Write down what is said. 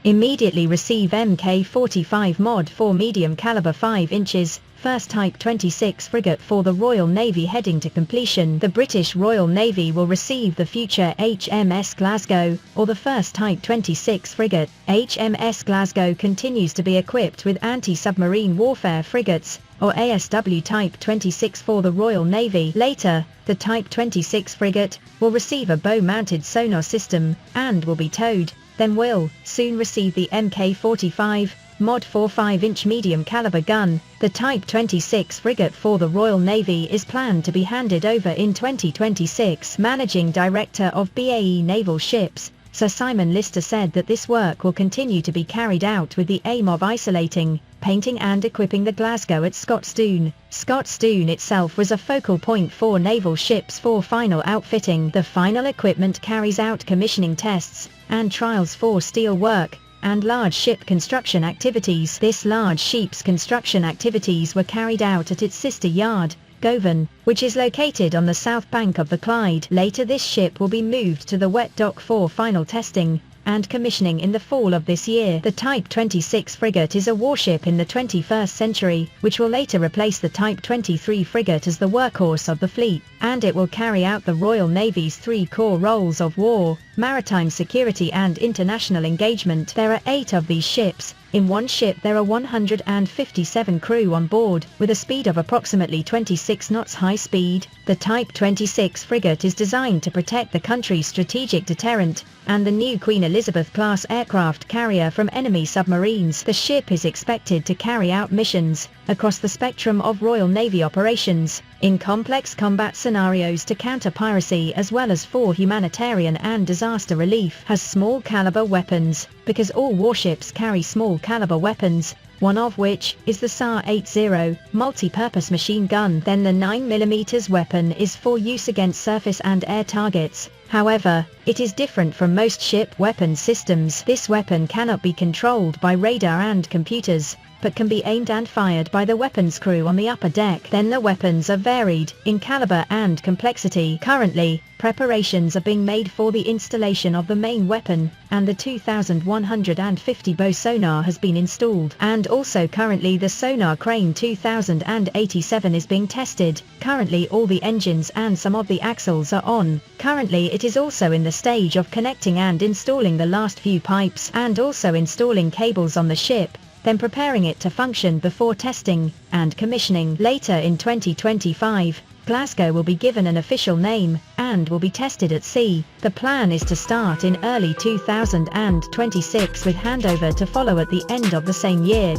Immediately receive Mk45 Mod 4 medium caliber 5 inches, first Type 26 frigate for the Royal Navy heading to completion. The British Royal Navy will receive the future HMS Glasgow, or the first Type 26 frigate. HMS Glasgow continues to be equipped with anti-submarine warfare frigates, or ASW Type 26 for the Royal Navy. Later, the Type 26 frigate will receive a bow-mounted sonar system, and will be towed, then will soon receive the Mk45 Mod 4 5-inch medium caliber gun. The Type 26 frigate for the Royal Navy is planned to be handed over in 2026. Managing Director of BAE Naval Ships, Sir Simon Lister said that this work will continue to be carried out with the aim of isolating, painting and equipping the Glasgow at Scotstoun. Scotstoun itself was a focal point for naval ships for final outfitting. The final equipment carries out commissioning tests and trials for steel work and large ship construction activities. This large ship's construction activities were carried out at its sister yard, Govan, which is located on the south bank of the Clyde. Later this ship will be moved to the wet dock for final testing and commissioning in the fall of this year. The Type 26 frigate is a warship in the 21st century, which will later replace the Type 23 frigate as the workhorse of the fleet, and it will carry out the Royal Navy's three core roles of war, maritime security and international engagement. There are 8 of these ships. In one ship there are 157 crew on board, with a speed of approximately 26 knots high speed. The Type 26 frigate is designed to protect the country's strategic deterrent, and the new Queen Elizabeth-class aircraft carrier from enemy submarines. The ship is expected to carry out missions across the spectrum of Royal Navy operations, in complex combat scenarios to counter piracy as well as for humanitarian and disaster relief. Has small caliber weapons, because all warships carry small caliber weapons, one of which is the SAR-80 multi-purpose machine gun. Then the 9mm weapon is for use against surface and air targets. However, it is different from most ship weapon systems. This weapon cannot be controlled by radar and computers, but can be aimed and fired by the weapons crew on the upper deck. Then the weapons are varied in caliber and complexity. Currently, preparations are being made for the installation of the main weapon, and the 2150 bow sonar has been installed. And also currently the sonar crane 2087 is being tested. Currently all the engines and some of the axles are on. Currently it is also in the stage of connecting and installing the last few pipes, and also installing cables on the ship, then preparing it to function before testing and commissioning. Later in 2025, Glasgow will be given an official name, and will be tested at sea. The plan is to start in early 2026 with handover to follow at the end of the same year.